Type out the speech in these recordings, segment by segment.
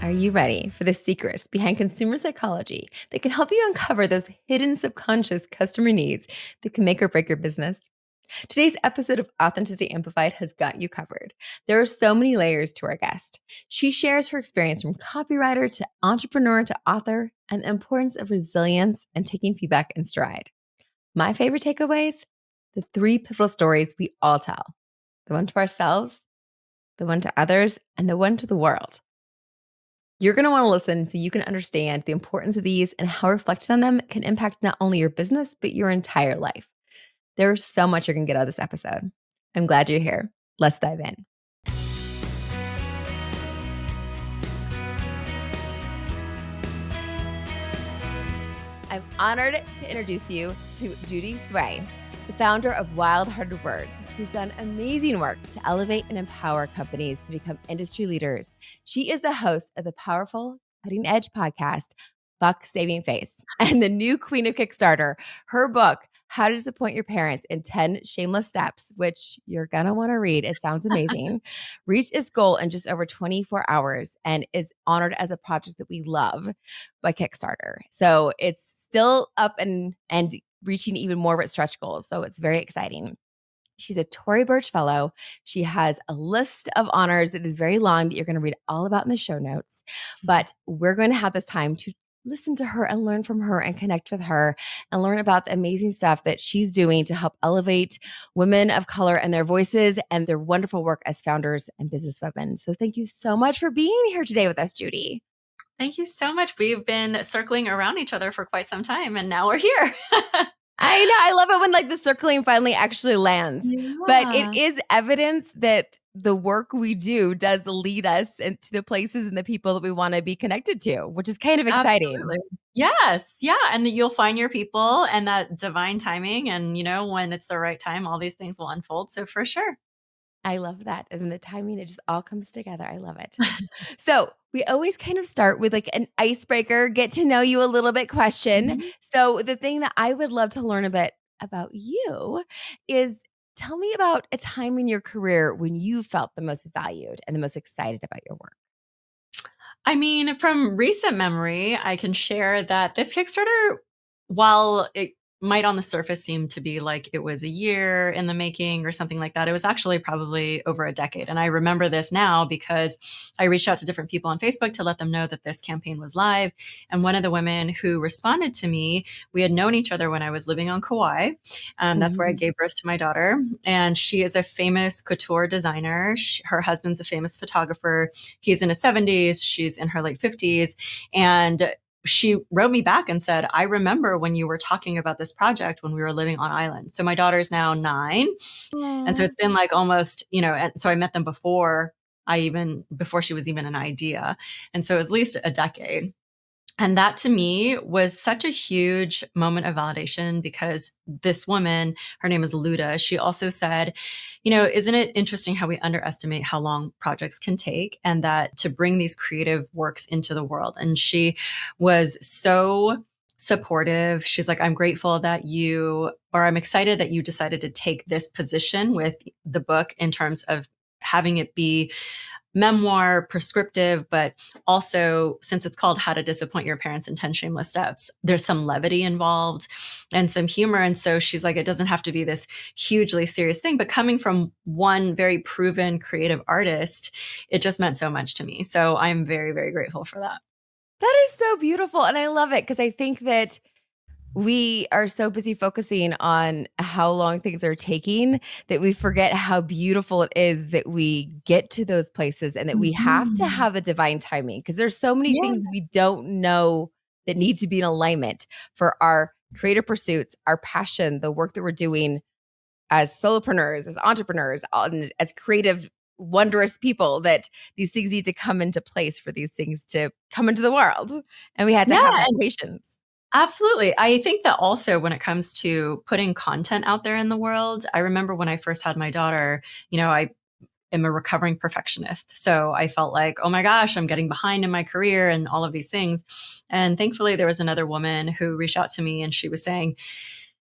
Are you ready for the secrets behind consumer psychology that can help you uncover those hidden subconscious customer needs that can make or break your business? Today's episode of Authenticity Amplified has got you covered. There are so many layers to our guest. She shares her experience from copywriter to entrepreneur to author and the importance of resilience and taking feedback in stride. My favorite takeaways? The three pivotal stories we all tell: the one to ourselves, the one to others, and the one to the world. You're going to want to listen so you can understand the importance of these and how reflecting on them can impact not only your business, but your entire life. There's so much you're going to get out of this episode. I'm glad you're here. Let's dive in. I'm honored to introduce you to Judy Tsuei, the founder of Wildhearted Words, who's done amazing work to elevate and empower companies to become industry leaders. She is the host of the powerful Cutting Edge podcast, Buck Saving Face, and the new queen of Kickstarter. Her book, How to Disappoint Your Parents in 10 Shameless Steps, which you're going to want to read. It sounds amazing. Reached its goal in just over 24 hours and is honored as a project that we love by Kickstarter. So it's still up and reaching even more of its stretch goals. So it's very exciting. She's a Tory Burch Fellow. She has a list of honors that is very long that you're going to read all about in the show notes. But we're going to have this time to listen to her and learn from her and connect with her and learn about the amazing stuff that she's doing to help elevate women of color and their voices and their wonderful work as founders and businesswomen. So thank you so much for being here today with us, Judy. Thank you so much. We've been circling around each other for quite some time, and now we're here. I know. I love it when the circling finally actually lands. Yeah. But it is evidence that the work we do does lead us into the places and the people that we want to be connected to, which is kind of exciting. Absolutely. Yes. Yeah. And that you'll find your people and that divine timing. And, when it's the right time, all these things will unfold. So for sure. I love that. And the timing, it just all comes together. I love it. So we always kind of start with an icebreaker, get to know you a little bit question. Mm-hmm. So the thing that I would love to learn a bit about you is, tell me about a time in your career when you felt the most valued and the most excited about your work. I mean, from recent memory, I can share that this Kickstarter, while it might on the surface seem to be like it was a year in the making or something like that, it was actually probably over a decade. And I remember this now because I reached out to different people on Facebook to let them know that this campaign was live. And one of the women who responded to me, we had known each other when I was living on Kauai. That's where I gave birth to my daughter. And she is a famous couture designer. Her husband's a famous photographer. He's in his 70s. She's in her late 50s. And she wrote me back and said, I remember when you were talking about this project when we were living on island. So my daughter's now 9. Aww. And so it's been like almost, and so I met them before she was even an idea. And so it was at least a decade. And that to me was such a huge moment of validation because this woman, her name is Luda, she also said, isn't it interesting how we underestimate how long projects can take and that to bring these creative works into the world? And she was so supportive. She's like, I'm grateful that I'm excited that you decided to take this position with the book in terms of having it be memoir, prescriptive, but also since it's called How to Disappoint Your Parents in 10 Shameless Steps, there's some levity involved and some humor. And so she's like, it doesn't have to be this hugely serious thing, but coming from one very proven creative artist, it just meant so much to me. So I'm very, very grateful for that. That is so beautiful. And I love it because I think that we are so busy focusing on how long things are taking that we forget how beautiful it is that we get to those places and that we have to have a divine timing because there's so many things we don't know that need to be in alignment for our creative pursuits, our passion, the work that we're doing as solopreneurs, as entrepreneurs, as creative, wondrous people, that these things need to come into place for these things to come into the world. And we had to have that patience. Absolutely. I think that also when it comes to putting content out there in the world, I remember when I first had my daughter, I am a recovering perfectionist. So I felt like, oh my gosh, I'm getting behind in my career and all of these things. And thankfully there was another woman who reached out to me and she was saying,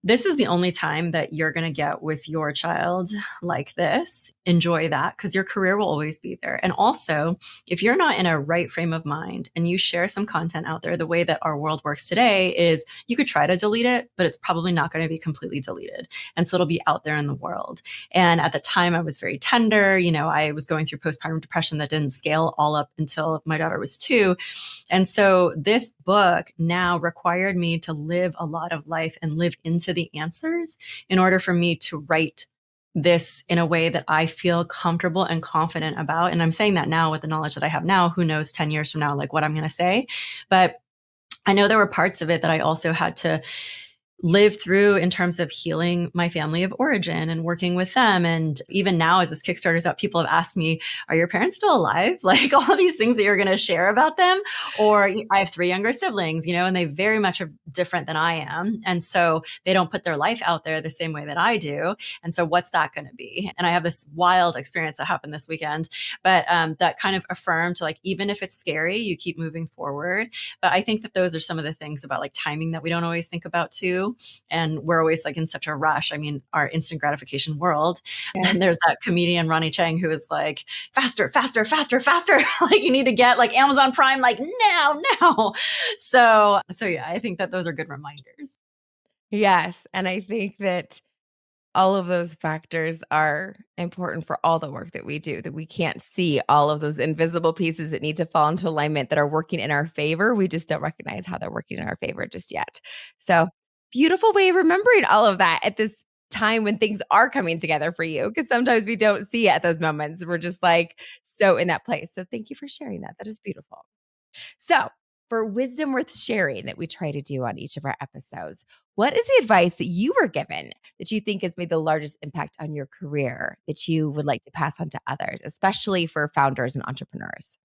this is the only time that you're going to get with your child like this. Enjoy that because your career will always be there. And also, if you're not in a right frame of mind and you share some content out there, the way that our world works today is you could try to delete it, but it's probably not going to be completely deleted. And so it'll be out there in the world. And at the time, I was very tender. I was going through postpartum depression that didn't scale all up until my daughter was 2. And so this book now required me to live a lot of life and live into the answers in order for me to write this in a way that I feel comfortable and confident about. And I'm saying that now with the knowledge that I have now. Who knows 10 years from now, like what I'm going to say. But I know there were parts of it that I also had to live through in terms of healing my family of origin and working with them. And even now, as this Kickstarter's up, people have asked me, are your parents still alive? Like all these things that you're going to share about them. Or I have 3 younger siblings, and they very much are different than I am. And so they don't put their life out there the same way that I do. And so what's that going to be? And I have this wild experience that happened this weekend, but that kind of affirmed like, even if it's scary, you keep moving forward. But I think that those are some of the things about like timing that we don't always think about too. And we're always like in such a rush. I mean, our instant gratification world. Yes. And there's that comedian, Ronnie Chang, who is like, faster, faster, faster, faster. Like you need to get like Amazon Prime, like now. So yeah, I think that those are good reminders. Yes. And I think that all of those factors are important for all the work that we do, that we can't see all of those invisible pieces that need to fall into alignment that are working in our favor. We just don't recognize how they're working in our favor just yet. So beautiful way of remembering all of that at this time when things are coming together for you, because sometimes we don't see it at those moments. We're just like so in that place. So thank you for sharing that. That is beautiful. So, for wisdom worth sharing that we try to do on each of our episodes, what is the advice that you were given that you think has made the largest impact on your career that you would like to pass on to others, especially for founders and entrepreneurs?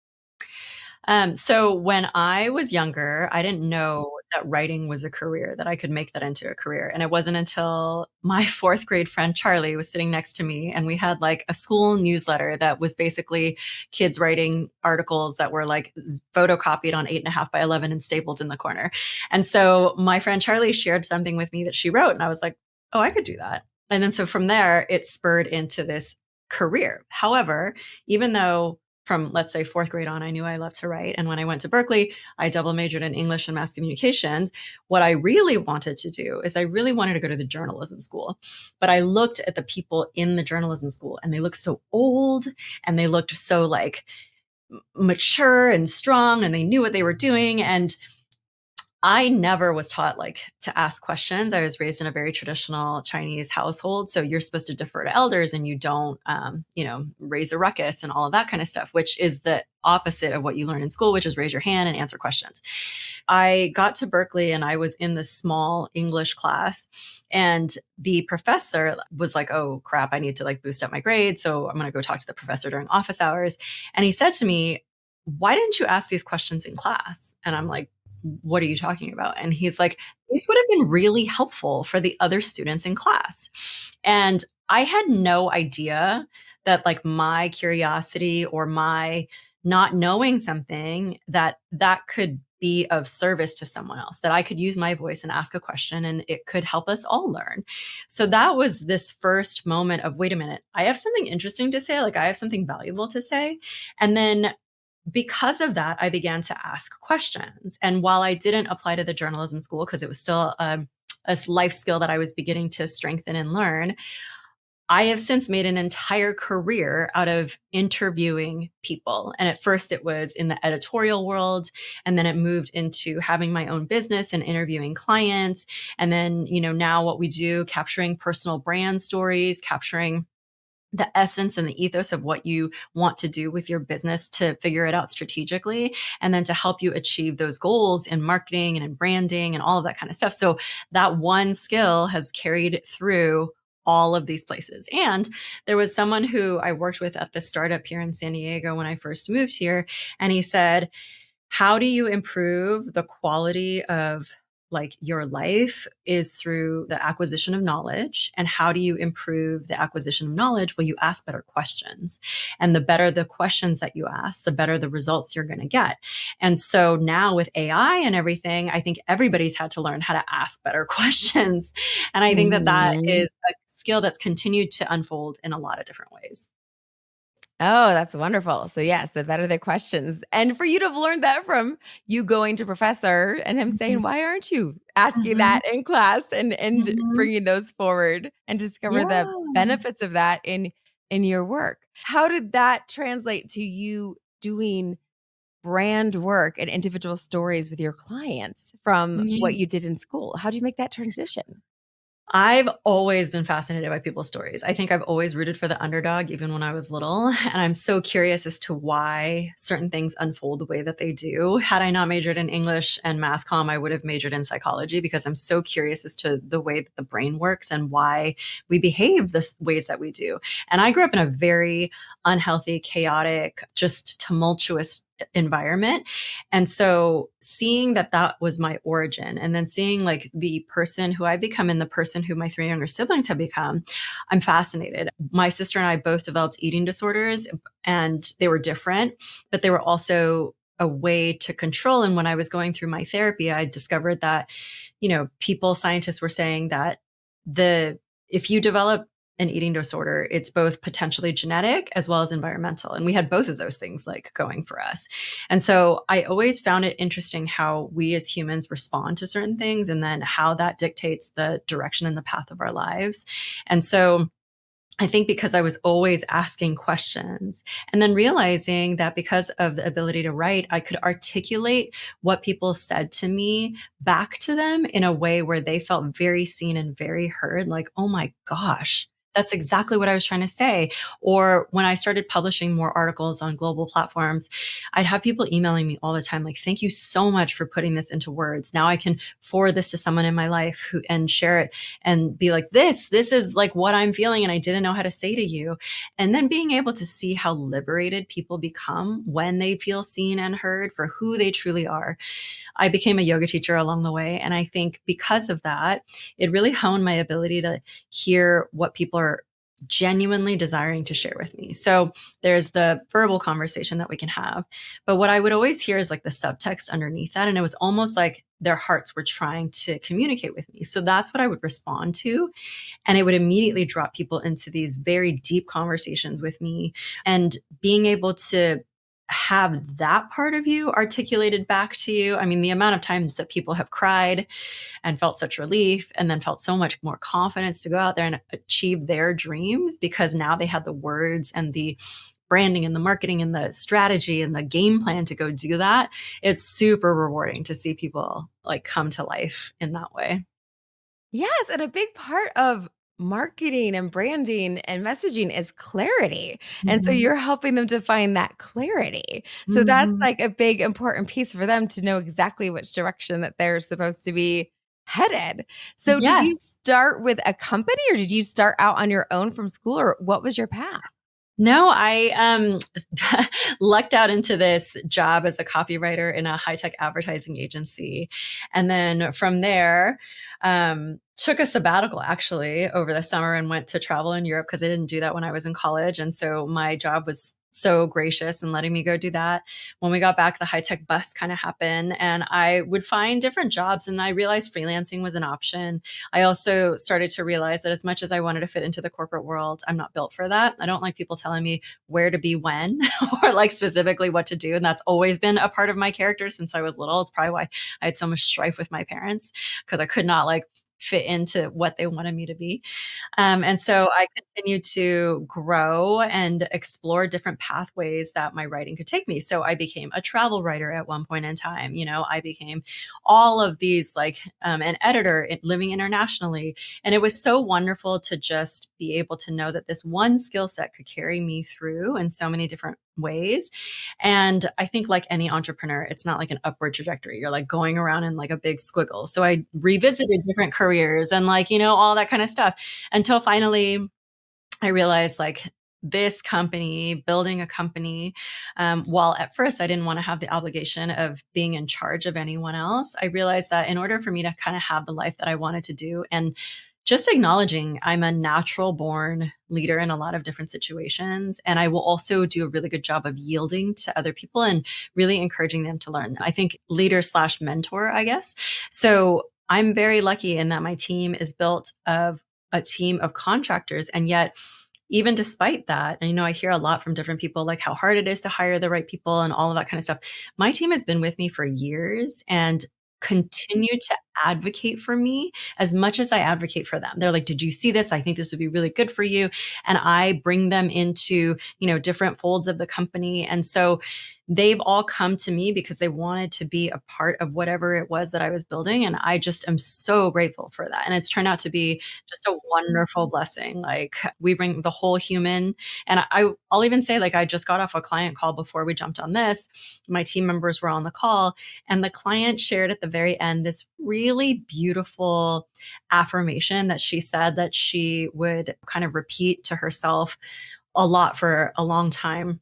So when I was younger, I didn't know that writing was a career, that I could make that into a career. And it wasn't until my 4th grade friend, Charlie, was sitting next to me and we had like a school newsletter that was basically kids writing articles that were like photocopied on 8.5 by 11 and stapled in the corner. And so my friend Charlie shared something with me that she wrote and I was like, oh, I could do that. And then so from there, it spurred into this career. However, even though from, let's say, 4th grade on, I knew I loved to write. And when I went to Berkeley, I double majored in English and mass communications. What I really wanted to do is I really wanted to go to the journalism school. But I looked at the people in the journalism school and they looked so old and they looked so like mature and strong and they knew what they were doing. And I never was taught like to ask questions. I was raised in a very traditional Chinese household. So you're supposed to defer to elders and you don't, raise a ruckus and all of that kind of stuff, which is the opposite of what you learn in school, which is raise your hand and answer questions. I got to Berkeley and I was in this small English class and the professor was like, oh crap, I need to like boost up my grades. So I'm going to go talk to the professor during office hours. And he said to me, why didn't you ask these questions in class? And I'm like, what are you talking about? And he's like, these would have been really helpful for the other students in class. And I had no idea that like my curiosity or my not knowing something that could be of service to someone else, that I could use my voice and ask a question and it could help us all learn. So that was this first moment of, wait a minute, I have something interesting to say. Like I have something valuable to say. And then because of that, I began to ask questions. And while I didn't apply to the journalism school, because it was still a life skill that I was beginning to strengthen and learn, I have since made an entire career out of interviewing people. And at first it was in the editorial world. And then it moved into having my own business and interviewing clients. And then, now what we do, capturing personal brand stories, capturing the essence and the ethos of what you want to do with your business to figure it out strategically, and then to help you achieve those goals in marketing and in branding and all of that kind of stuff. So that one skill has carried through all of these places. And there was someone who I worked with at the startup here in San Diego when I first moved here. And he said, how do you improve the quality of like your life is through the acquisition of knowledge. And how do you improve the acquisition of knowledge? Well, you ask better questions. And the better the questions that you ask, the better the results you're going to get. And so now with AI and everything, I think everybody's had to learn how to ask better questions. And I think that that Mhm. is a skill that's continued to unfold in a lot of different ways. Oh, that's wonderful. So yes, the better the questions. And for you to have learned that from you going to professor and him saying, Mhm. "Why aren't you asking Mhm. that in class?" and Mhm. bringing those forward and discover the Yeah. benefits of that in your work. How did that translate to you doing brand work and individual stories with your clients from what Yeah. you did in school? How do you make that transition? I've always been fascinated by people's stories. I think I've always rooted for the underdog, even when I was little. And I'm so curious as to why certain things unfold the way that they do. Had I not majored in English and mass comm, I would have majored in psychology because I'm so curious as to the way that the brain works and why we behave the ways that we do. And I grew up in a very unhealthy, chaotic, just tumultuous environment. And so seeing that that was my origin and then seeing like the person who I become and the person who my three younger siblings have become, I'm fascinated. My sister and I both developed eating disorders and they were different, but they were also a way to control. And when I was going through my therapy, I discovered that, scientists were saying that the, if you develop an eating disorder, it's both potentially genetic as well as environmental. And we had both of those things like going for us. And so I always found it interesting how we as humans respond to certain things and then how that dictates the direction and the path of our lives. And so I think because I was always asking questions and then realizing that because of the ability to write, I could articulate what people said to me back to them in a way where they felt very seen and very heard. Like, oh my gosh, that's exactly what I was trying to say. Or when I started publishing more articles on global platforms, I'd have people emailing me all the time, like, thank you so much for putting this into words. Now I can forward this to someone in my life who and share it and be like, this is like what I'm feeling. And I didn't know how to say to you. And then being able to see how liberated people become when they feel seen and heard for who they truly are. I became a yoga teacher along the way. And I think because of that, it really honed my ability to hear what people are genuinely desiring to share with me. So there's the verbal conversation that we can have. But what I would always hear is like the subtext underneath that. And it was almost like their hearts were trying to communicate with me. So that's what I would respond to. And it would immediately drop people into these very deep conversations with me. And being able to have that part of you articulated back to you. I mean, the amount of times that people have cried and felt such relief and then felt so much more confidence to go out there and achieve their dreams because now they had the words and the branding and the marketing and the strategy and the game plan to go do that. It's super rewarding to see people like come to life in that way. Yes, and a big part of marketing and branding and messaging is clarity. And so Mhm. you're helping them to find that clarity. So that's Mhm. like a big important piece for them to know exactly which direction that they're supposed to be headed. So did you Yes. start with a company or did you start out on your own from school or what was your path? No, I lucked out into this job as a copywriter in a high-tech advertising agency. And then from there, took a sabbatical actually over the summer and went to travel in Europe because I didn't do that when I was in college. And so my job was so gracious in letting me go do that. When we got back, the high tech bust kind of happened and I would find different jobs and I realized freelancing was an option. I also started to realize that as much as I wanted to fit into the corporate world, I'm not built for that. I don't like people telling me where to be when or like specifically what to do. And that's always been a part of my character since I was little. It's probably why I had so much strife with my parents because I could not like fit into what they wanted me to be. And so I continued to grow and explore different pathways that my writing could take me. So I became a travel writer at one point in time. I became all of these like an editor living internationally. And it was so wonderful to just be able to know that this one skill set could carry me through in so many different ways. And I think like any entrepreneur, it's not like an upward trajectory. You're like going around in like a big squiggle. So I revisited different careers and like, all that kind of stuff until finally I realized like this company, building a company, while at first I didn't want to have the obligation of being in charge of anyone else, I realized that in order for me to kind of have the life that I wanted to do, and just acknowledging I'm a natural born leader in a lot of different situations. And I will also do a really good job of yielding to other people and really encouraging them to learn. I think leader slash mentor, I guess. So I'm very lucky in that my team is built of a team of contractors. And yet, even despite that, and I hear a lot from different people, like how hard it is to hire the right people and all of that kind of stuff. My team has been with me for years and continue to advocate for me as much as I advocate for them. They're like, did you see this? I think this would be really good for you. And I bring them into, different folds of the company. And so they've all come to me because they wanted to be a part of whatever it was that I was building. And I just am so grateful for that. And it's turned out to be just a wonderful blessing. Like we bring the whole human. And I'll even say, like, I just got off a client call before we jumped on this. My team members were on the call, and the client shared at the very end this really beautiful affirmation that she said that she would kind of repeat to herself a lot for a long time.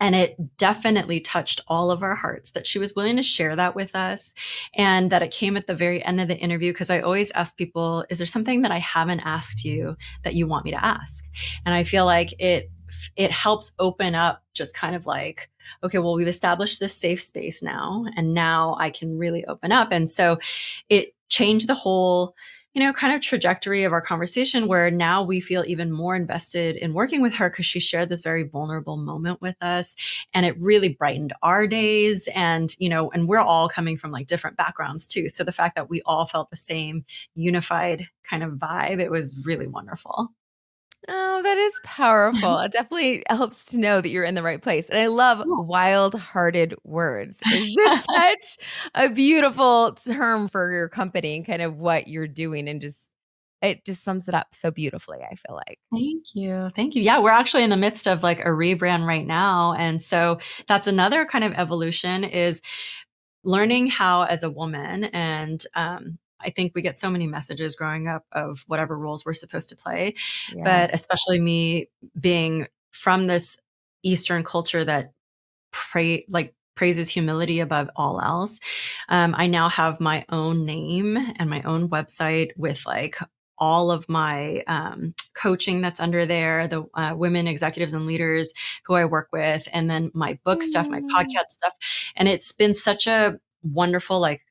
And it definitely touched all of our hearts that she was willing to share that with us, and that it came at the very end of the interview. Because I always ask people, is there something that I haven't asked you that you want me to ask? And I feel like it helps open up just kind of like, okay, well, we've established this safe space now, and now I can really open up. And so it changed the whole kind of trajectory of our conversation, where now we feel even more invested in working with her because she shared this very vulnerable moment with us, and it really brightened our days. And, and we're all coming from like different backgrounds too. So the fact that we all felt the same unified kind of vibe, it was really wonderful. Oh, that is powerful. It definitely helps to know that you're in the right place. And I love wild-hearted words. It's just such a beautiful term for your company and kind of what you're doing, and it just sums it up so beautifully, I feel like. Thank you. Thank you. Yeah, we're actually in the midst of like a rebrand right now. And so that's another kind of evolution, is learning how as a woman, and I think we get so many messages growing up of whatever roles we're supposed to play, Yeah. but especially me being from this Eastern culture that praises humility above all else. I now have my own name and my own website with like all of my coaching that's under there, the women executives and leaders who I work with, and then my book stuff, my Mm. podcast stuff. And it's been such a wonderful, like,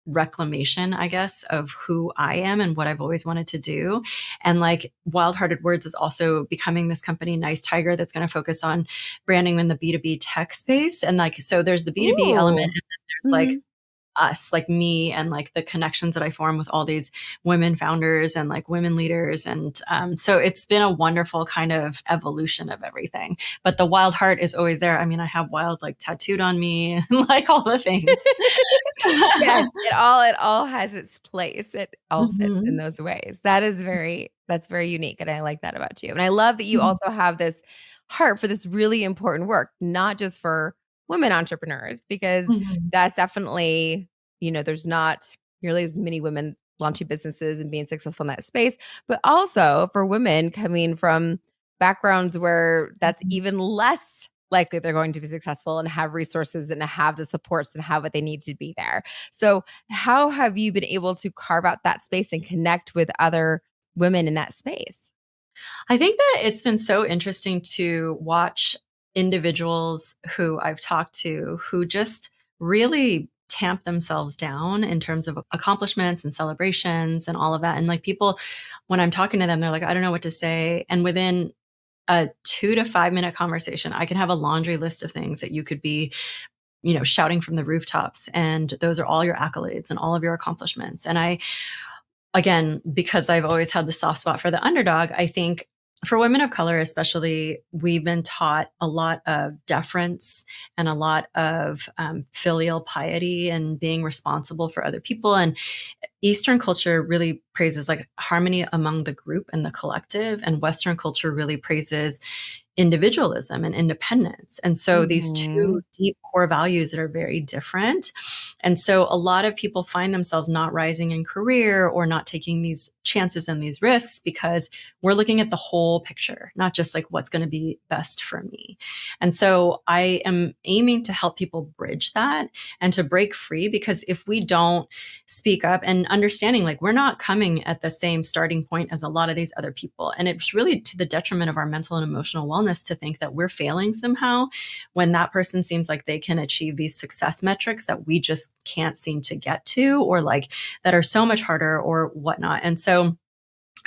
reclamation, I guess, of who I am and what I've always wanted to do. And like Wildhearted Words is also becoming this company, Nice Tiger, that's going to focus on branding in the B2B tech space. And like, so there's the B2B element, Ooh. and then there's like Mhm. us, like me, and like the connections that I form with all these women founders and like women leaders. And so it's been a wonderful kind of evolution of everything. But the wild heart is always there. I mean, I have wild like tattooed on me and like all the things. Yes, it all has its place. It all fits in Mhm. those ways. That's very unique, and I like that about you. And I love that you Mhm. also have this heart for this really important work, not just for women entrepreneurs, because Mhm. that's definitely, there's not nearly as many women launching businesses and being successful in that space, but also for women coming from backgrounds where that's Mhm. even less likely they're going to be successful and have resources and have the supports and have what they need to be there. So, how have you been able to carve out that space and connect with other women in that space? I think that it's been so interesting to watch individuals who I've talked to who just really tamp themselves down in terms of accomplishments and celebrations and all of that. And like people, when I'm talking to them, they're like, I don't know what to say. And within a 2 to 5 minute conversation, I can have a laundry list of things that you could be, shouting from the rooftops. And those are all your accolades and all of your accomplishments. And again, because I've always had the soft spot for the underdog, I think for women of color, especially, we've been taught a lot of deference and a lot of filial piety and being responsible for other people. And Eastern culture really praises like harmony among the group and the collective, and Western culture really praises individualism and independence. And so these two Mhm. deep core values that are very different. And so a lot of people find themselves not rising in career or not taking these chances and these risks because we're looking at the whole picture, not just like what's going to be best for me. And so I am aiming to help people bridge that and to break free, because if we don't speak up and understanding, like, we're not coming at the same starting point as a lot of these other people. And it's really to the detriment of our mental and emotional wellness to think that we're failing somehow when that person seems like they can achieve these success metrics that we just can't seem to get to, or like that are so much harder or whatnot. And so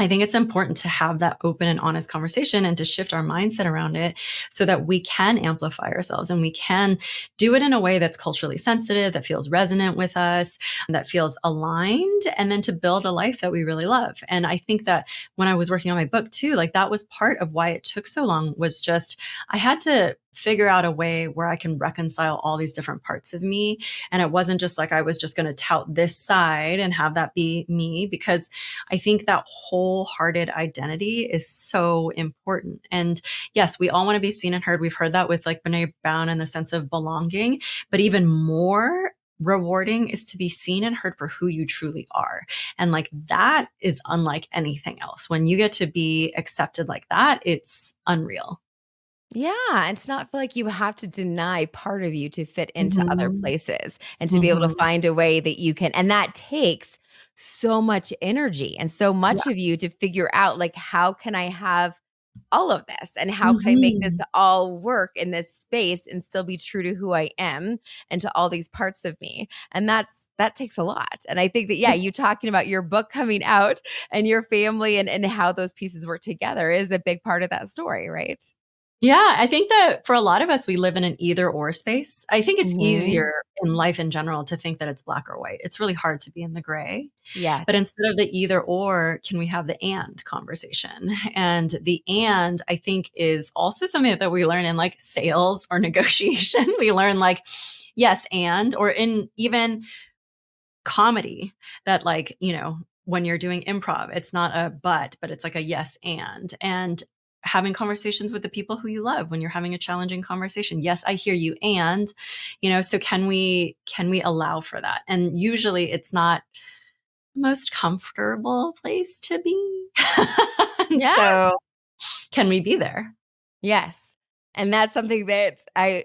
I think it's important to have that open and honest conversation and to shift our mindset around it so that we can amplify ourselves and we can do it in a way that's culturally sensitive, that feels resonant with us, that feels aligned, and then to build a life that we really love. And I think that when I was working on my book too, like that was part of why it took so long, was just I had to figure out a way where I can reconcile all these different parts of me. And it wasn't just like I was just going to tout this side and have that be me, because I think that wholehearted identity is so important. And yes, we all want to be seen and heard. We've heard that with like Brene Brown and the sense of belonging, but even more rewarding is to be seen and heard for who you truly are. And like that is unlike anything else. When you get to be accepted like that, it's unreal. Yeah, and to not feel like you have to deny part of you to fit into other Mhm. places, and to be able to Mhm. find a way that you can, and that takes so much energy and so Yeah. much of you to figure out, like, how can I have all of this, and how can I make this Mhm. all work in this space and still be true to who I am and to all these parts of me. And that takes a lot. And I think that, yeah, you talking about your book coming out and your family and how those pieces work together is a big part of that story, right? Yeah, I think that for a lot of us, we live in an either or space. I think it's Mhm. easier in life in general to think that it's black or white. It's really hard to be in the gray. Yes. But instead of the either or, can we have the and conversation? And the and, I think, is also something that we learn in like sales or negotiation. We learn like yes and, or in even comedy, that like, when you're doing improv, it's not a but it's like a yes and having conversations with the people who you love when you're having a challenging conversation. Yes, I hear you. And, so can we allow for that? And usually it's not the most comfortable place to be. And Yeah. so can we be there? Yes. And that's something that I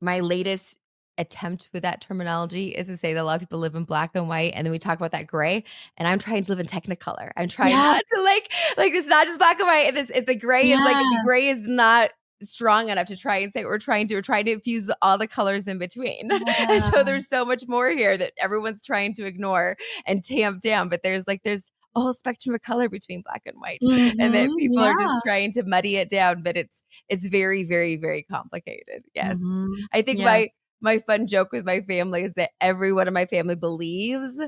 my latest attempt with that terminology is to say that a lot of people live in black and white, and then we talk about that gray, and I'm trying to live in technicolor. I'm trying Yes. not to like it's not just black and white, and the gray is like Yeah. the gray is not strong enough to try and say what we're trying to infuse all the colors in between. And so Yeah. there's so much more here that everyone's trying to ignore and tamp down, but there's a whole spectrum of color between black and white, and that people are just Yeah. trying to muddy it down, but it's very, very, very complicated. Yes. I think Yes. my fun joke with my family is that everyone in my family believes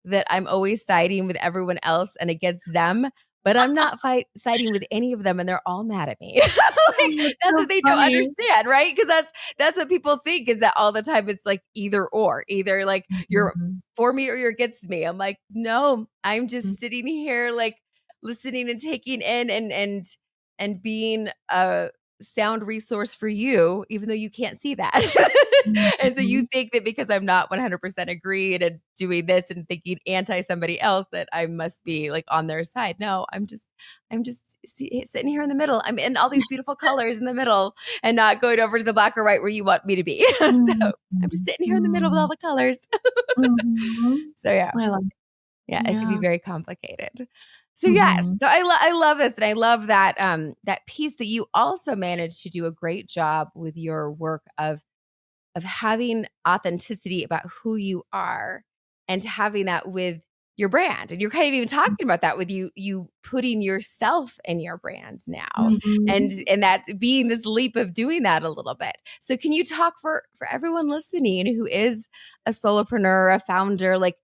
that I'm always siding with everyone else and against them, but I'm not siding with any of them, and they're all mad at me. Oh, Like, that's that's so what they don't funny. understand, right? Because that's what people think, is that all the time it's like either or, either like you're Mhm. for me or you're against me. I'm like, no, I'm Mm, just sitting here like listening and taking in and being a sound resource for you, even though you can't see that. And so you mhm, think that because I'm not 100% agreeing and doing this and thinking anti somebody else, that I must be like on their side. No, I'm just sitting here in the middle. I'm in all these beautiful colors in the middle and not going over to the black or white where you want me to be. So mhm, I'm just sitting here in the middle with all mhm, the colors. mhm. So yeah. I love Yeah, it can be yeah. very complicated. So yes, Mhm, so I love this, and I love that that piece that you also managed to do a great job with your work of having authenticity about who you are, and having that with your brand. And you're kind of even talking about that with you putting yourself in your brand now, mhm. and that being this leap of doing that a little bit. So can you talk for everyone listening who is a solopreneur, a founder, like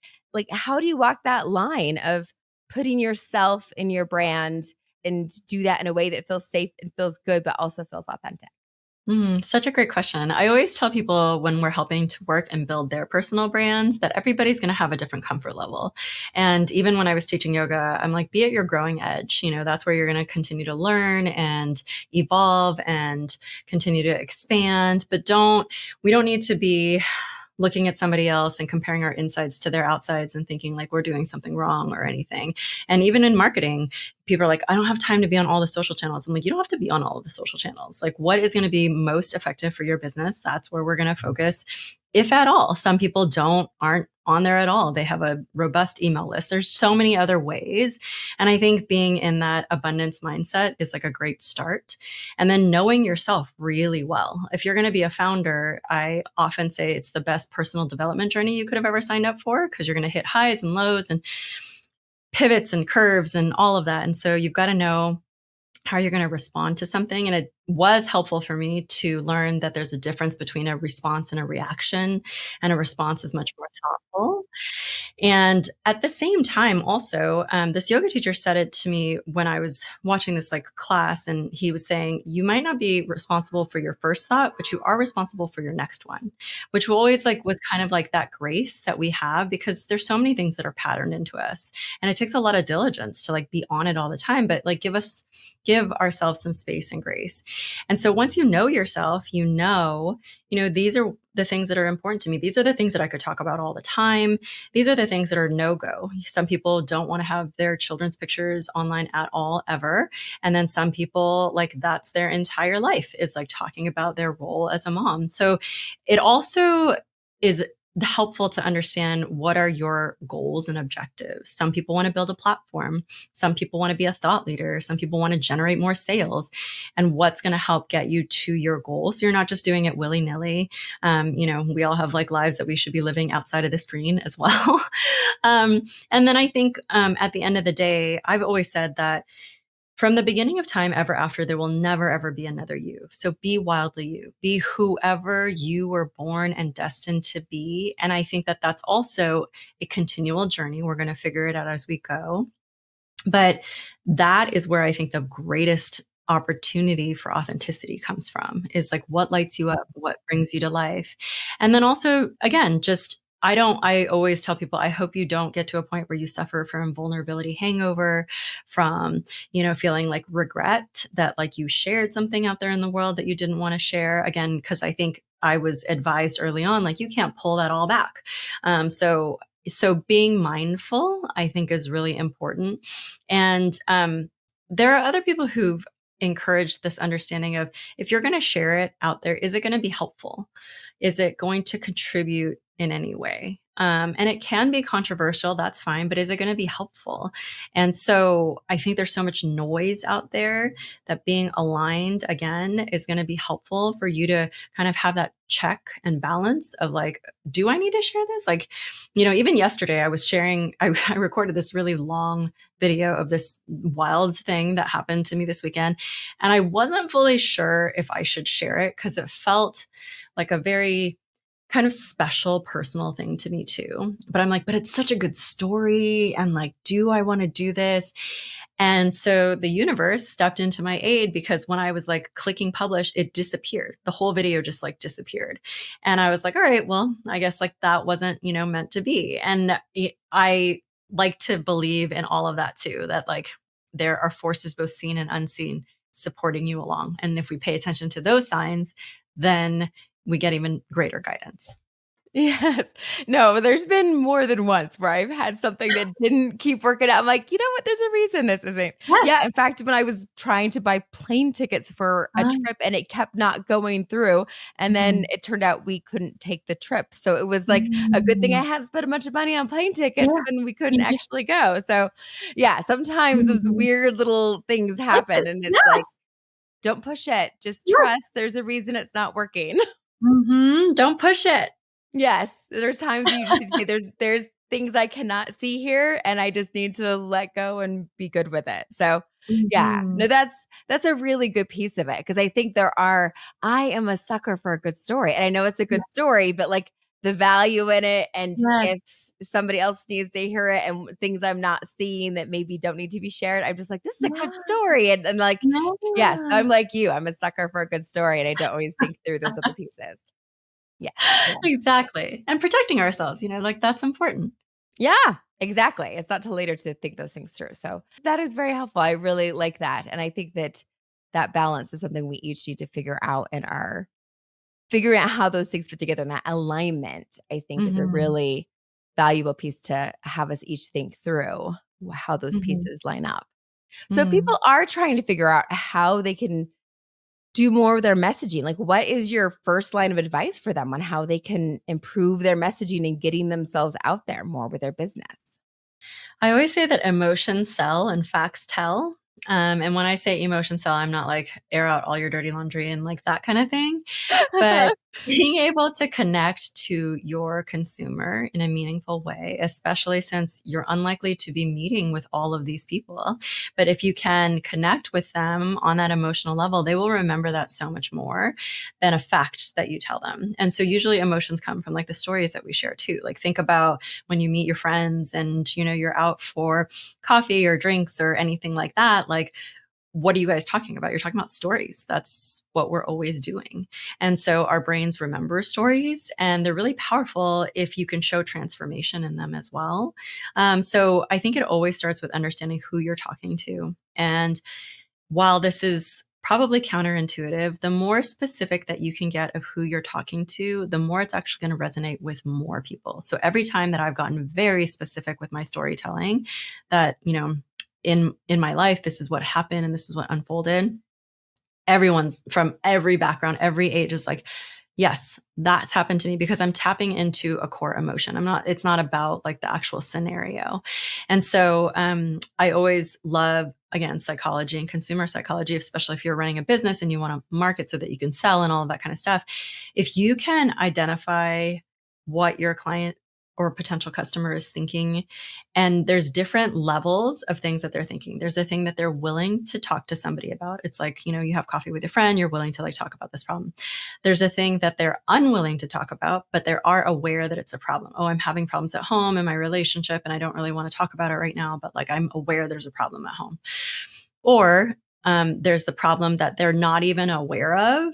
how do you walk that line of putting yourself in your brand and do that in a way that feels safe and feels good but also feels authentic? Such a great question. I always tell people when we're helping to work and build their personal brands that everybody's going to have a different comfort level. And even when I was teaching yoga, I'm like, be at your growing edge. That's where you're going to continue to learn and evolve and continue to expand. But we don't need to be looking at somebody else and comparing our insides to their outsides and thinking like we're doing something wrong or anything. And even in marketing, people are like, I don't have time to be on all the social channels. I'm like, you don't have to be on all of the social channels. Like, what is going to be most effective for your business? That's where we're going to focus, if at all. Some people aren't on there at all. They have a robust email list. There's so many other ways. And I think being in that abundance mindset is like a great start. And then knowing yourself really well. If you're going to be a founder, I often say it's the best personal development journey you could have ever signed up for, because you're going to hit highs and lows and pivots and curves and all of that. And so you've got to know how you're going to respond to something. And it was helpful for me to learn that there's a difference between a response and a reaction, and a response is much more thoughtful. And at the same time, also, this yoga teacher said it to me when I was watching this like class, and he was saying, you might not be responsible for your first thought, but you are responsible for your next one, which always like was kind of like that grace that we have, because there's so many things that are patterned into us. And it takes a lot of diligence to like be on it all the time, but like give ourselves some space and grace. And so once you know yourself, these are the things that are important to me. These are the things that I could talk about all the time. These are the things that are no-go. Some people don't want to have their children's pictures online at all, ever. And then some people, like, that's their entire life, is like talking about their role as a mom. So it also is helpful to understand what are your goals and objectives. Some people want to build a platform. Some people want to be a thought leader. Some people want to generate more sales, and what's going to help get you to your goal. So you're not just doing it willy-nilly. We all have like lives that we should be living outside of the screen as well. And then I think at the end of the day, I've always said that from the beginning of time ever after, there will never, ever be another you. So be wildly you. Be whoever you were born and destined to be. And I think that that's also a continual journey. We're going to figure it out as we go. But that is where I think the greatest opportunity for authenticity comes from, is like what lights you up, what brings you to life. And then also, again, I always tell people, I hope you don't get to a point where you suffer from vulnerability hangover, from, feeling like regret that like you shared something out there in the world that you didn't want to share, again, because I think I was advised early on, like, you can't pull that all back. So being mindful, I think, is really important. And there are other people who've encouraged this understanding of, if you're going to share it out there, is it going to be helpful? Is it going to contribute in any way? And it can be controversial, that's fine, but is it going to be helpful? And so I think there's so much noise out there that being aligned, again, is going to be helpful for you to kind of have that check and balance of like, do I need to share this? Like, even yesterday I was sharing, I recorded this really long video of this wild thing that happened to me this weekend. And I wasn't fully sure if I should share it, because it felt like a very kind of special personal thing to me too. But I'm like, but it's such a good story. And like, do I want to do this? And so the universe stepped into my aid, because when I was like clicking publish, it disappeared. The whole video just like disappeared. And I was like, all right, well, I guess like that wasn't, meant to be. And I like to believe in all of that too, that like there are forces both seen and unseen supporting you along. And if we pay attention to those signs, then we get even greater guidance. Yes. No, there's been more than once where I've had something that didn't keep working out. I'm like, you know what? There's a reason this isn't. Yes. Yeah. In fact, when I was trying to buy plane tickets for a trip and it kept not going through, and then it turned out we couldn't take the trip. So it was like a good thing I hadn't spent a bunch of money on plane tickets Yeah. when we couldn't actually go. So yeah, sometimes those Mhm. weird little things happen, and it's like, Yes. don't push it. Just Yes. trust there's a reason it's not working. Don't push it. Yes, there's times you just need to say, there's things I cannot see here, and I just need to let go and be good with it. So, yeah. Mhm. No, that's a really good piece of it, because I think I am a sucker for a good story, and I know it's a Yeah. good story, but, like, the value in it, and Yes. if somebody else needs to hear it and things I'm not seeing that maybe don't need to be shared, I'm just like, "This is a good Yeah. story," and like, yes, Yeah. I'm like you, I'm a sucker for a good story, and I don't always think through those other pieces. Yeah. Yeah. Exactly. And protecting ourselves, like that's important. Yeah, exactly. It's not till later to think those things through. So that is very helpful. I really like that. And I think that that balance is something we each need to figure out in our figuring out how those things fit together and that alignment, I think, is a Mhm. really valuable piece to have us each think through how those Mhm. pieces line up. So if Mhm. people are trying to figure out how they can do more with their messaging, like what is your first line of advice for them on how they can improve their messaging and getting themselves out there more with their business? I always say that emotions sell and facts tell. And when I say emotions sell, I'm not like air out all your dirty laundry and like that kind of thing. But being able to connect to your consumer in a meaningful way, especially since you're unlikely to be meeting with all of these people. But if you can connect with them on that emotional level, they will remember that so much more than a fact that you tell them. And so usually emotions come from like the stories that we share too. Like think about when you meet your friends and, you're out for coffee or drinks or anything like that. Like, what are you guys talking about? You're talking about stories. That's what we're always doing. And so our brains remember stories and they're really powerful if you can show transformation in them as well. So I think it always starts with understanding who you're talking to. And while this is probably counterintuitive, the more specific that you can get of who you're talking to, the more it's actually going to resonate with more people. So every time that I've gotten very specific with my storytelling, that, in my life, this is what happened and this is what unfolded. Everyone's from every background, every age is like, yes, that's happened to me because I'm tapping into a core emotion. It's not about like the actual scenario. And so I always love, again, psychology and consumer psychology, especially if you're running a business and you want to market so that you can sell and all of that kind of stuff. If you can identify what your client or potential customer is thinking, and there's different levels of things that they're thinking. There's a thing that they're willing to talk to somebody about. It's like, you have coffee with a friend, you're willing to like talk about this problem. There's a thing that they're unwilling to talk about, but they are aware that it's a problem. Oh, I'm having problems at home in my relationship and I don't really want to talk about it right now, but like I'm aware there's a problem at home. Or there's the problem that they're not even aware of.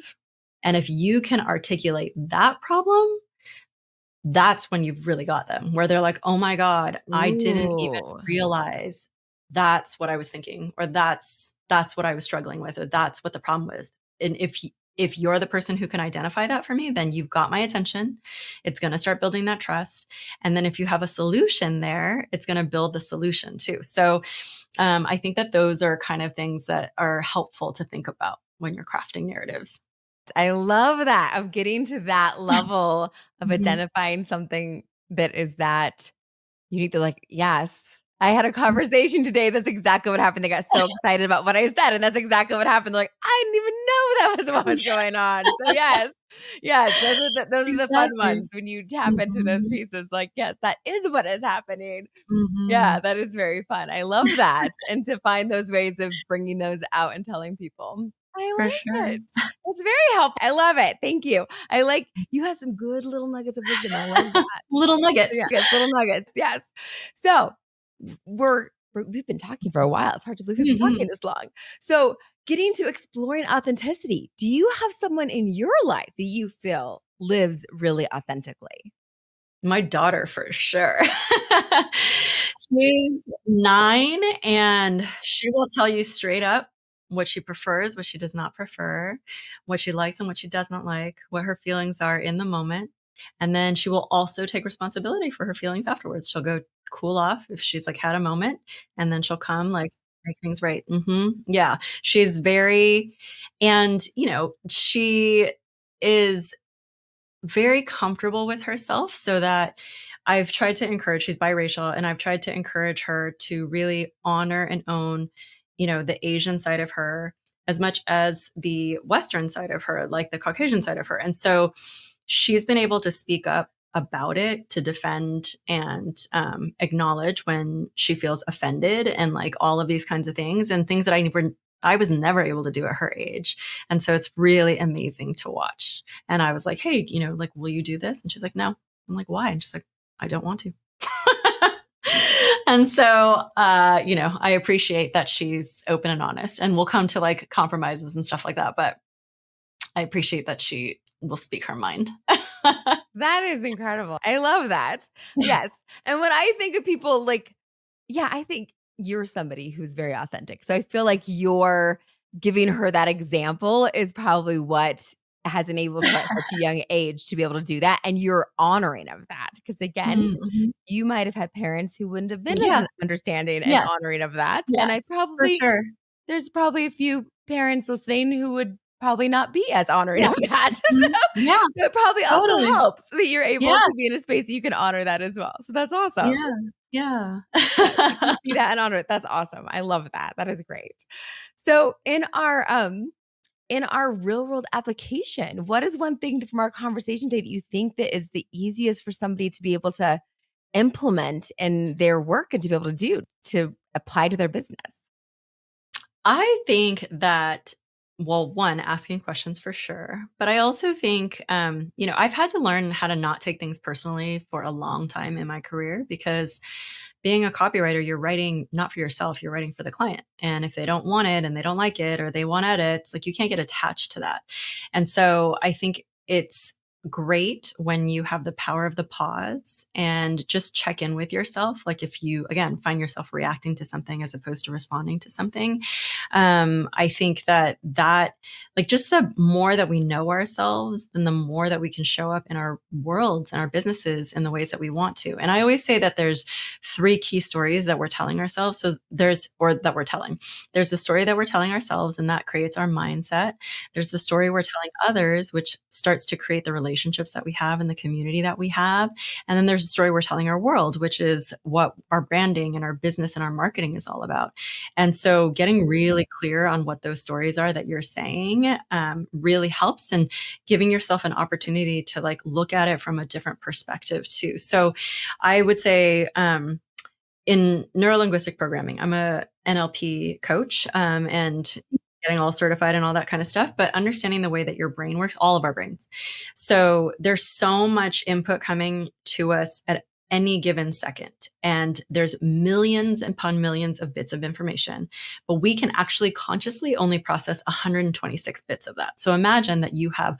And if you can articulate that problem, that's when you've really got them, where they're like, "Oh my God, I didn't even Ooh. realize that's what I was thinking, or that's what I was struggling with, or that's what the problem was." And if you're the person who can identify that for me, then you've got my attention. It's gonna start building that trust. And then if you have a solution there, it's gonna build the solution too. So, I think that those are kind of things that are helpful to think about when you're crafting narratives. I love that of getting to that level of Mhm. identifying something that is that unique. They're like, yes. I had a conversation today. That's exactly what happened. They got so excited about what I said, and that's exactly what happened. They're like, I didn't even know that was what was going on. So yes, yes, those are the fun Exactly. ones when you tap into those Mhm. pieces. Like, yes, that is what is happening. Yeah, Mhm. that is very fun. I love that, and to find those ways of bringing those out and telling people. For I like sure. it. It's very helpful. I love it. Thank you. I like you have some good little nuggets of wisdom. I love that. Little nuggets. Yeah, yes, little nuggets. Yes. So we've been talking for a while. It's hard to believe we've been talking Mhm. this long. So getting to exploring authenticity. Do you have someone in your life that you feel lives really authentically? My daughter for sure. She's 9, and she will tell you straight up what she prefers, what she does not prefer, what she likes and what she does not like, what her feelings are in the moment, and then she will also take responsibility for her feelings afterwards. She'll go cool off if she's, like, had a moment, and then she'll come, like, make things right. Yeah. She's very and, she is very comfortable with herself so that I've tried to encourage she's biracial, and I've tried to encourage her to really honor and own, the Asian side of her as much as the Western side of her, like the Caucasian side of her. And so she's been able to speak up about it, to defend and acknowledge when she feels offended and like all of these kinds of things and things that I was never able to do at her age. And so it's really amazing to watch. And I was like, "Hey, like, will you do this?" And she's like, "No." I'm like, "Why?" And she's like, "I don't want to." And so, I appreciate that she's open and honest and will come to like compromises and stuff like that. But I appreciate that she will speak her mind. That is incredible. I love that. Yes. And when I think of people like, yeah, I think you're somebody who's very authentic. So I feel like you're giving her that example is probably what has enabled you at such a young age to be able to do that. And you're honoring of that. Because again, Mhm. you might have had parents who wouldn't have been as Yeah. understanding and Yes. honoring of that. And Yes. For sure. there's probably a few parents listening who would probably not be as honoring Yeah. of that. Mhm. Yeah. So it probably also Totally. helps that you're able to Yes. be in a space that you can honor that as well. So that's awesome. Yeah. Yeah. You can see that and honor it. That's awesome. I love that. That is great. So in our real world application, what is one thing from our conversation today that you think that is the easiest for somebody to be able to implement in their work and to be able to do to apply to their business? I think that, well, one, asking questions for sure. But I also think, I've had to learn how to not take things personally for a long time in my career because being a copywriter, you're writing not for yourself, you're writing for the client. And if they don't want it and they don't like it or they want edits, like you can't get attached to that. And so I think it's great when you have the power of the pause and just check in with yourself. Like if you, again, find yourself reacting to something as opposed to responding to something. I think that like just the more that we know ourselves, then the more that we can show up in our worlds and our businesses in the ways that we want to. And I always say that there's three key stories that we're telling ourselves. So there's the story that we're telling ourselves, and that creates our mindset. There's the story we're telling others, which starts to create the relationships that we have and the community that we have. And then there's the story we're telling our world, which is what our branding and our business and our marketing is all about. And so getting really clear on what those stories are that you're saying really helps, and giving yourself an opportunity to like look at it from a different perspective too. So I would say in neurolinguistic programming, I'm a NLP coach and getting all certified and all that kind of stuff, but understanding the way that your brain works, all of our brains. So there's so much input coming to us at any given second. And there's millions upon millions of bits of information, but we can actually consciously only process 126 bits of that. So imagine that you have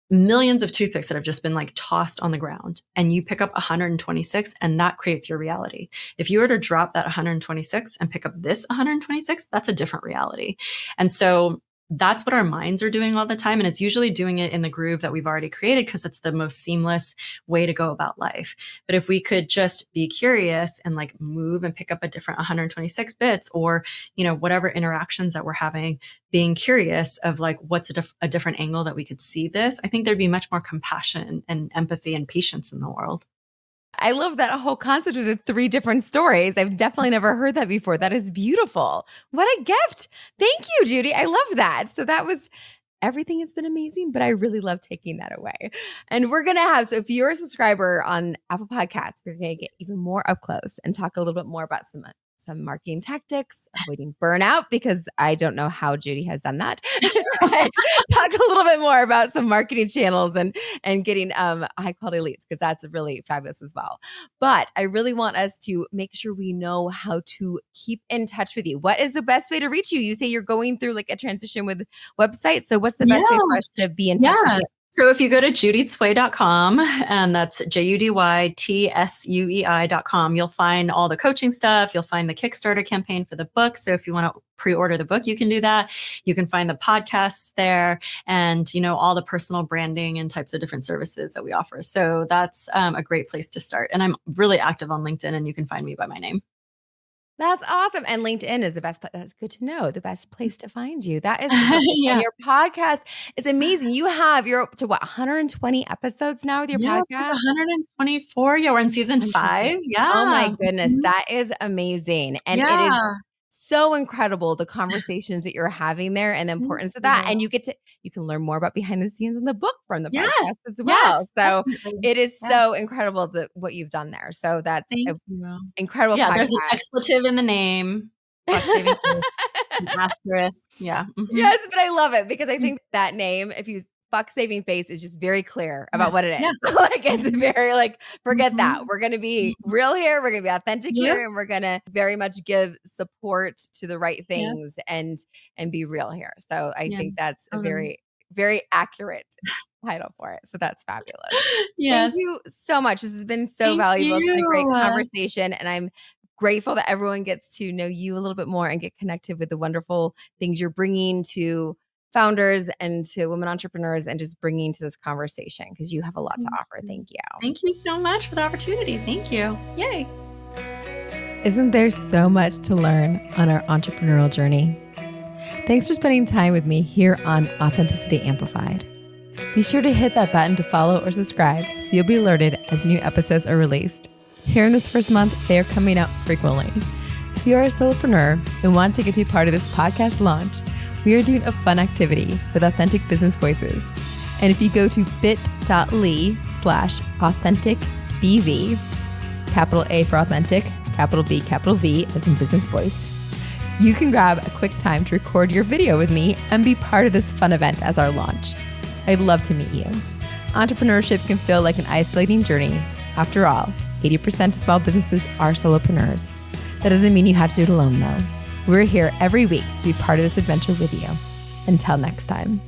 millions of toothpicks that have just been like tossed on the ground, and you pick up 126, and that creates your reality. If you were to drop that 126 and pick up this 126, that's a different reality. And so that's what our minds are doing all the time. And it's usually doing it in the groove that we've already created because it's the most seamless way to go about life. But if we could just be curious and like move and pick up a different 126 bits, or, whatever interactions that we're having, being curious of like, what's a different angle that we could see this, I think there'd be much more compassion and empathy and patience in the world. I love that whole concept of the three different stories. I've definitely never heard that before. That is beautiful. What a gift. Thank you, Judy. I love that. So that was everything has been amazing, but I really love taking that away. And we're going to have, so if you're a subscriber on Apple Podcasts, we're going to get even more up close and talk a little bit more about some marketing tactics, avoiding burnout, because I don't know how Judy has done that. Talk a little bit more about some marketing channels and getting high quality leads, because that's really fabulous as well. But I really want us to make sure we know how to keep in touch with you. What is the best way to reach you? You say you're going through like a transition with websites. So what's the best way for us to be in touch with you? So if you go to judytsuei.com, and that's JUDYTSUEI.com, you'll find all the coaching stuff. You'll find the Kickstarter campaign for the book. So if you want to pre-order the book, you can do that. You can find the podcasts there, and, all the personal branding and types of different services that we offer. So that's a great place to start. And I'm really active on LinkedIn, and you can find me by my name. That's awesome. And LinkedIn is the best place. That's good to know. The best place to find you. That is Yeah. And your podcast is amazing. You're up to what, 120 episodes now with your Yeah, it's like podcast? 124. Yeah, we're in season 5. Yeah. Oh my goodness. Mhm. That is amazing. And it is Yeah. so incredible, the conversations that you're having there and the Thank importance of that. And you. you can learn more about behind the scenes in the book from the Yes. podcast as well. Yes, So definitely. it is Yeah. so incredible what you've done there. So that's Thank an you. incredible Yeah, podcast. there's an expletive in the name. Fuck saving faith, an asterisk. Yeah. Mhm. Yes, but I love it because I think that name, if you fuck saving face, is just very clear Yeah. about what it is. Yeah. Like it's Mhm. very like, forget that. Mhm. We're gonna be Mhm. real here, we're gonna be authentic Yep. here, and we're gonna very much give support to the right Yeah. things and be real here. So I Yeah. think that's a Totally. very, very accurate title for it. So that's fabulous. Thank Yes. you so much. This has been so Thank valuable. It's been a great you. conversation, and I'm grateful that everyone gets to know you a little bit more and get connected with the wonderful things you're bringing to founders and to women entrepreneurs and just bringing to this conversation because you have a lot to offer. Thank you. Thank you so much for the opportunity. Thank you. Yay. Isn't there so much to learn on our entrepreneurial journey? Thanks for spending time with me here on Authenticity Amplified. Be sure to hit that button to follow or subscribe so you'll be alerted as new episodes are released. Here in this first month, they are coming out frequently. If you are a solopreneur and want to get to be part of this podcast launch, we are doing a fun activity with authentic business voices. And if you go to bit.ly/authenticbv, capital A for authentic, capital B, capital V as in business voice, you can grab a quick time to record your video with me and be part of this fun event as our launch. I'd love to meet you. Entrepreneurship can feel like an isolating journey. After all, 80% of small businesses are solopreneurs. That doesn't mean you have to do it alone though. We're here every week to be part of this adventure with you. Until next time.